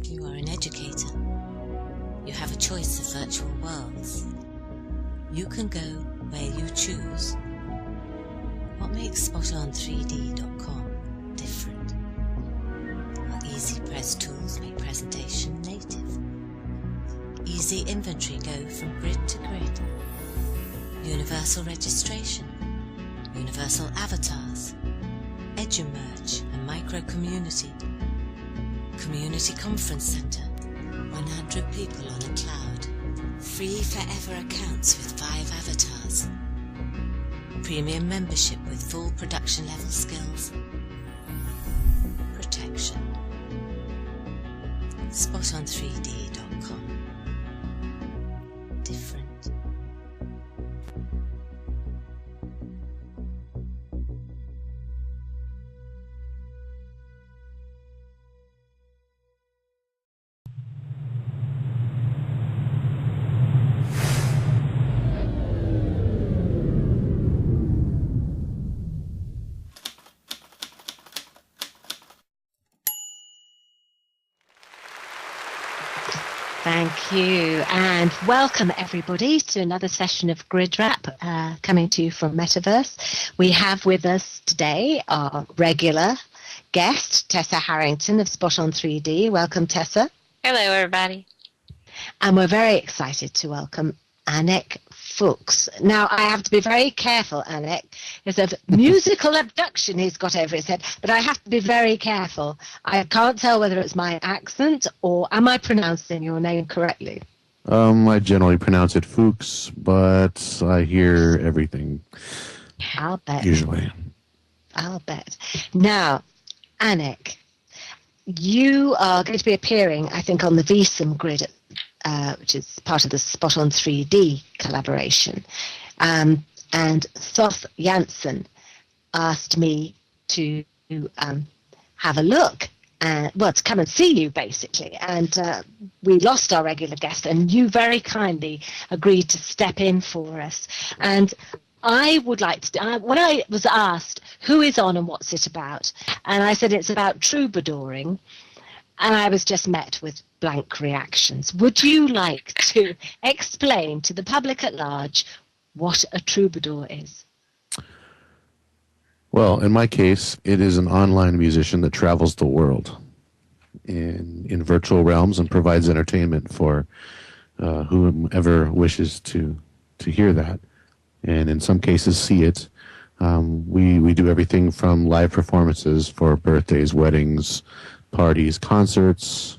You are an educator. You have a choice of virtual worlds. You can go where you choose. What makes SpotOn3D.com different? Our easy press tools make presentation native. Easy inventory go from grid to grid. Universal registration. Universal avatars. EduMerge and micro-community. Community conference center. 100 people on a cloud. Free forever accounts with 5 avatars. Premium membership with full production level skills. Protection. SpotOn3D.com. Different. Thank you, and welcome everybody to another session of GRIDwrap coming to you from Metaverse. We have with us today our regular guest, Tessa Harrington of SpotOn3D. Welcome, Tessa. Hello, everybody. And we're very excited to welcome Anik Fuchs. Now, I have to be very careful, Anik. There's a musical abduction he's got over his head, but I have to be very careful. I can't tell whether it's my accent or am I pronouncing your name correctly? I generally pronounce it Fuchs, but I hear everything. I'll bet. Usually. I'll bet. Now, Anik, you are going to be appearing, I think, on the VSIM grid, which is part of the SpotOn3D collaboration. And Thoth Janssen asked me to have a look, to come and see you, basically. And we lost our regular guest, and you very kindly agreed to step in for us. And I would like to, when I was asked who is on and what's it about, and I said it's about troubadouring, and I was just met with blank reactions. Would you like to explain to the public at large what a troubadour is? Well, in my case, it is an online musician that travels the world in virtual realms and provides entertainment for whomever wishes to hear that, and in some cases see it. We do everything from live performances for birthdays, weddings, parties, concerts,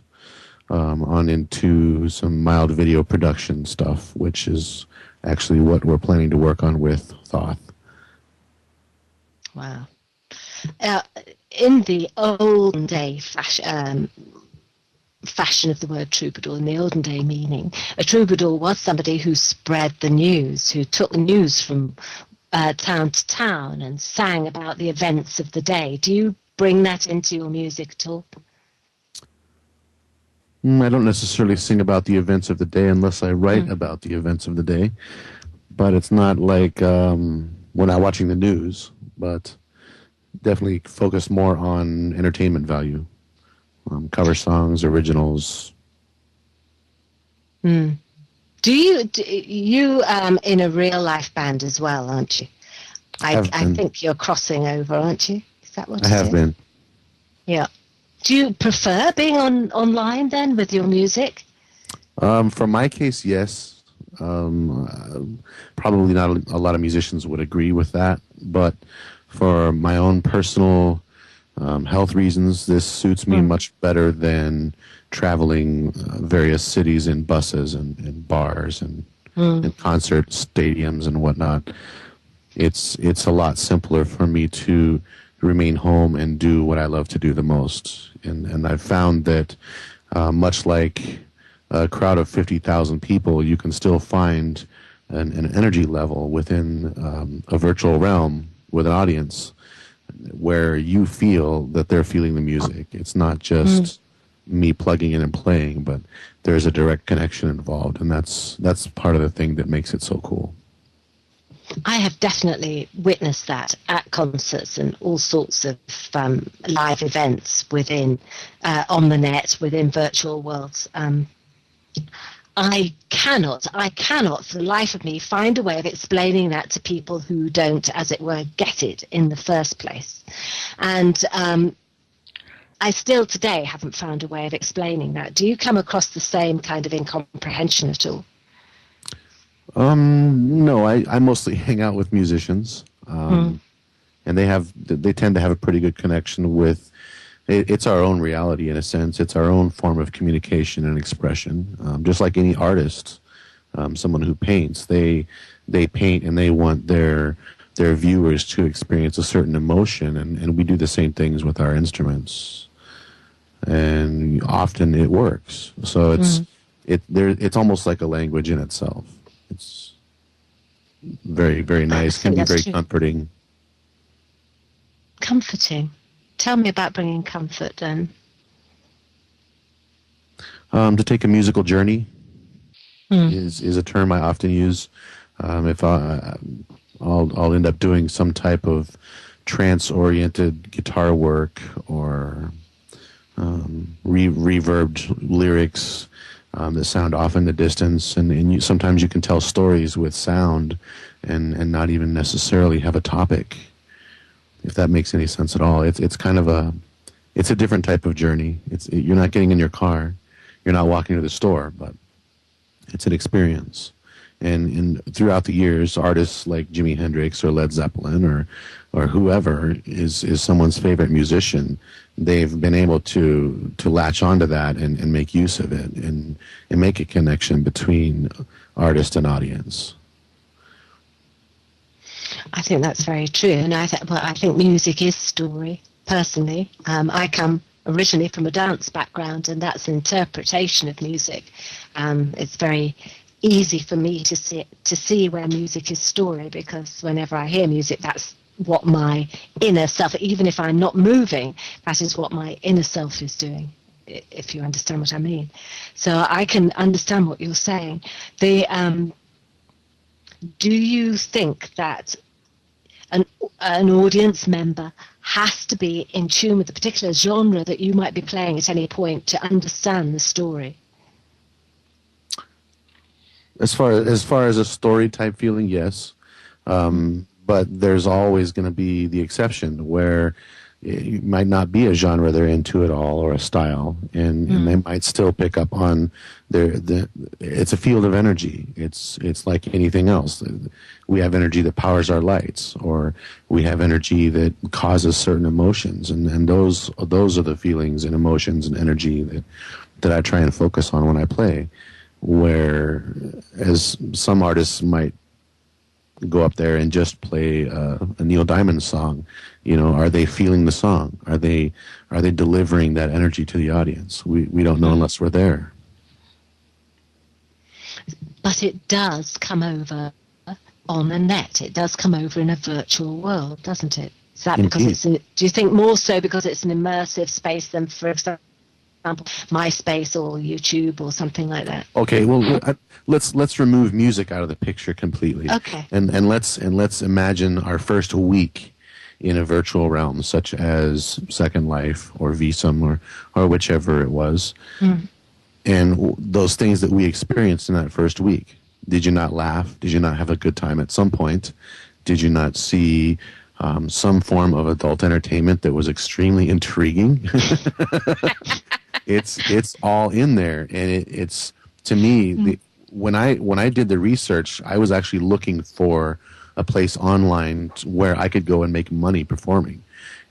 on into some mild video production stuff, which is actually what we're planning to work on with Thoth. Wow. In the olden day fashion of the word troubadour, in the olden day meaning, a troubadour was somebody who spread the news, who took the news from town to town and sang about the events of the day. Do you bring that into your music at all? I don't necessarily sing about the events of the day unless I write about the events of the day, but it's not like we're not watching the news, but definitely focus more on entertainment value, cover songs, originals. Do you in a real life band as well, aren't you? I think you're crossing over, aren't you? Is that what I have been? Yeah. Do you prefer being online then with your music? For my case, yes. Probably not a lot of musicians would agree with that, but for my own personal health reasons, this suits me much better than traveling various cities in buses and bars and concert stadiums and whatnot. It's a lot simpler for me to remain home and do what I love to do the most. And I've found that much like a crowd of 50,000 people, you can still find an energy level within a virtual realm with an audience where you feel that they're feeling the music. It's not just me plugging in and playing, but there's a direct connection involved, and that's part of the thing that makes it so cool. I have definitely witnessed that at concerts and all sorts of live events within on the net, within virtual worlds. I cannot for the life of me find a way of explaining that to people who don't, as it were, get it in the first place. And I still today haven't found a way of explaining that. Do you come across the same kind of incomprehension at all? No, I mostly hang out with musicians, and they tend to have a pretty good connection with. It's our own reality in a sense. It's our own form of communication and expression. Just like any artist, someone who paints, they paint and they want their viewers to experience a certain emotion, and we do the same things with our instruments, and often it works. So it's almost like a language in itself. It's very, very nice. Can be very comforting. Comforting. Tell me about bringing comfort then. To take a musical journey is a term I often use. If I'll end up doing some type of trance-oriented guitar work or reverbed lyrics that sound off in the distance, and sometimes you can tell stories with sound and not even necessarily have a topic. If that makes any sense at all, it's kind of a different type of journey. You're not getting in your car, you're not walking to the store, but it's an experience. And throughout the years, artists like Jimi Hendrix or Led Zeppelin or whoever is someone's favorite musician, they've been able to latch onto that and make use of it and make a connection between artist and audience. I think that's very true, and I think music is story. Personally, I come originally from a dance background, and that's an interpretation of music. It's very easy for me to see where music is story, because whenever I hear music, that's what my inner self, even if I'm not moving, that is what my inner self is doing, if you understand what I mean. So I can understand what you're saying. Do you think that an audience member has to be in tune with the particular genre that you might be playing at any point to understand the story? As far as a story type feeling, yes. But there's always going to be the exception where it might not be a genre they're into at all, or a style, and they might still pick up on it's a field of energy. It's like anything else. We have energy that powers our lights, or we have energy that causes certain emotions, and those are the feelings and emotions and energy that I try and focus on when I play. Where as some artists might go up there and just play a Neil Diamond song, are they feeling the song? Are they delivering that energy to the audience? We don't know unless we're there. But it does come over on the net. It does come over in a virtual world, doesn't it? Is that because do you think more so because it's an immersive space than, for example, MySpace or YouTube or something like that? Okay, well, let's remove music out of the picture completely. Okay. And let's imagine our first week in a virtual realm, such as Second Life or VSOM or whichever it was. And those things that we experienced in that first week. Did you not laugh? Did you not have a good time at some point? Did you not see some form of adult entertainment that was extremely intriguing? It's all in there, and it's to me when I did the research, I was actually looking for a place online where I could go and make money performing,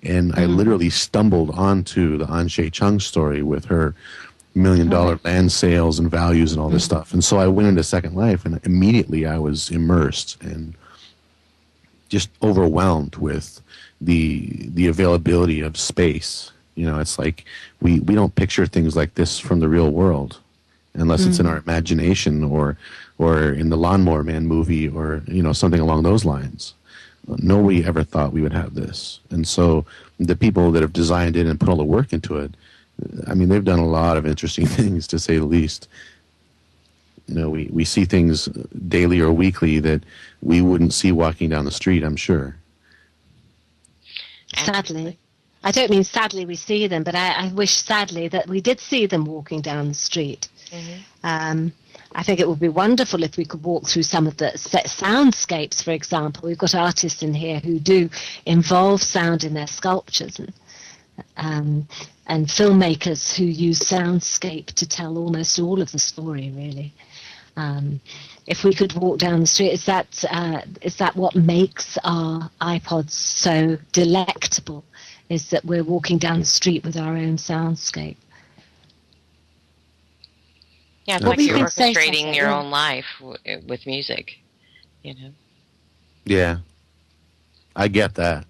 and I literally stumbled onto the Anshe Chung story with her $1 million land sales and values and all this stuff, and so I went into Second Life, and immediately I was immersed and just overwhelmed with the availability of space. It's like we don't picture things like this from the real world unless it's in our imagination or in the Lawnmower Man movie or something along those lines. Nobody ever thought we would have this. And so the people that have designed it and put all the work into it, I mean, they've done a lot of interesting things, to say the least. we see things daily or weekly that we wouldn't see walking down the street, I'm sure. Sadly. I don't mean sadly we see them, but I wish sadly that we did see them walking down the street. Mm-hmm. I think it would be wonderful if we could walk through some of the soundscapes, for example. We've got artists in here who do involve sound in their sculptures, and filmmakers who use soundscape to tell almost all of the story, really. If we could walk down the street, is that what makes our iPods so delectable? Is that we're walking down the street with our own soundscape? Yeah, it's What like were you you're gonna say, orchestrating Sasha? your Yeah. own life with music, Yeah, I get that.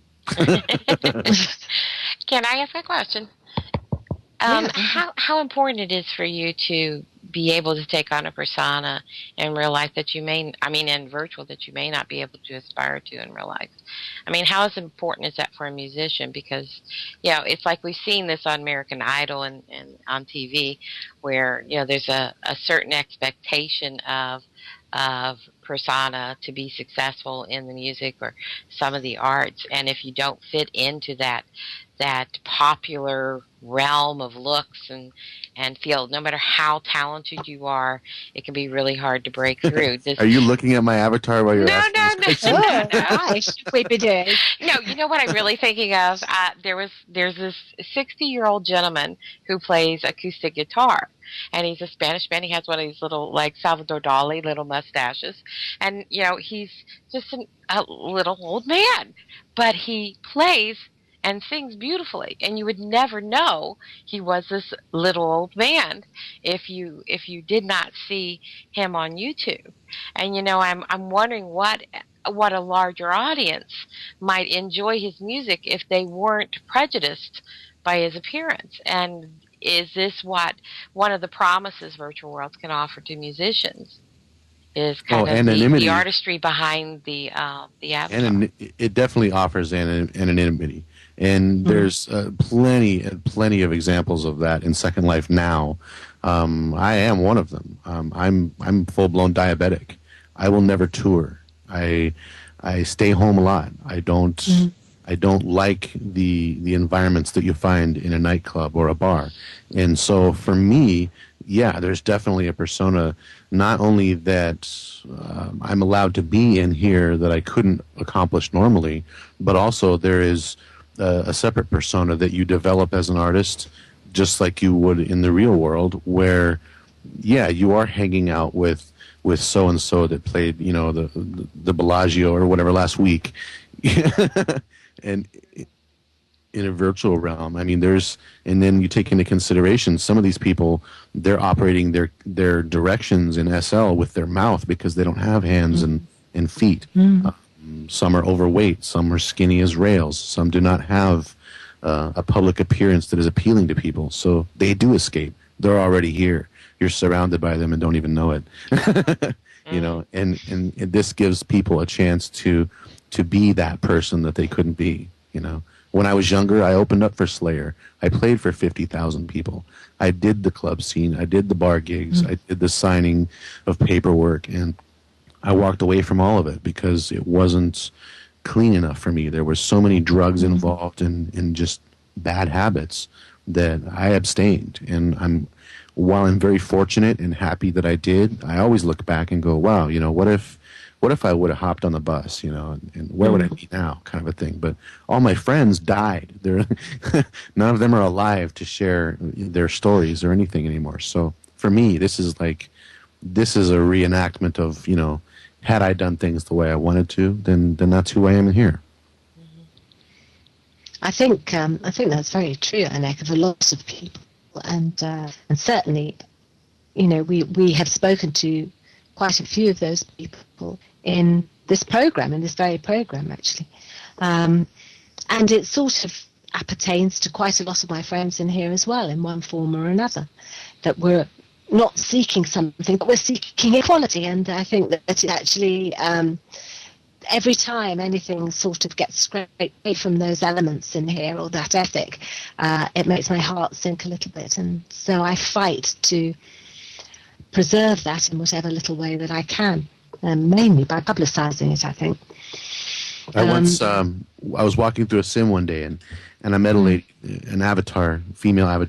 Can I ask a question? Yeah. How important it is for you to be able to take on a persona in real life that in virtual, that you may not be able to aspire to in real life? I mean, how important is that for a musician? Because, it's like we've seen this on American Idol and on TV where, there's a certain expectation of persona to be successful in the music or some of the arts. And if you don't fit into that popular realm of looks and feel, no matter how talented you are, it can be really hard to break through. Are you looking at my avatar while you're asking this question? Why should we be doing? No, you know what I'm really thinking of? There's this 60-year-old gentleman who plays acoustic guitar. And he's a Spanish man. He has one of these little, like Salvador Dali, little mustaches. And, he's just a little old man. But he plays and sings beautifully. And you would never know he was this little old man if you did not see him on YouTube. And, I'm wondering what a larger audience might enjoy his music if they weren't prejudiced by his appearance. And is this what one of the promises virtual worlds can offer to musicians? Is kind of the artistry behind the avatar. And it definitely offers anonymity. And there's plenty of examples of that in Second Life now. I am one of them. I'm full blown diabetic. I will never tour. I stay home a lot. I don't like the environments that you find in a nightclub or a bar. And so for me, there's definitely a persona, not only that I'm allowed to be in here that I couldn't accomplish normally, but also there is a separate persona that you develop as an artist, just like you would in the real world, where, you are hanging out with so-and-so that played, the Bellagio or whatever last week. And in a virtual realm, I mean, and then you take into consideration some of these people, they're operating their directions in SL with their mouth because they don't have hands and feet. Some are overweight, some are skinny as rails, some do not have a public appearance that is appealing to people. So they do escape. They're already here. You're surrounded by them and don't even know it. And this gives people a chance to be that person that they couldn't be. When I was younger, I opened up for Slayer. I played for 50,000 people. I did the club scene. I did the bar gigs. I did the signing of paperwork, and I walked away from all of it because it wasn't clean enough for me. There were so many drugs involved and just bad habits that I abstained. And while I'm very fortunate and happy that I did, I always look back and go, wow, what if I would have hopped on the bus, and where would I be now, kind of a thing. But all my friends died. None of them are alive to share their stories or anything anymore. So for me, this is a reenactment of, had I done things the way I wanted to, then that's who I am in here. I think that's very true, Anek, of a lot of people, and certainly, we have spoken to quite a few of those people in this very program, actually, and it sort of appertains to quite a lot of my friends in here as well, in one form or another, that we're not seeking something, but we're seeking equality. And I think that it actually, every time anything sort of gets scraped away from those elements in here, or that ethic, it makes my heart sink a little bit. And so I fight to preserve that in whatever little way that I can, mainly by publicising it, I think. I was walking through a sim one day, and I met a lady, an avatar, female avatar.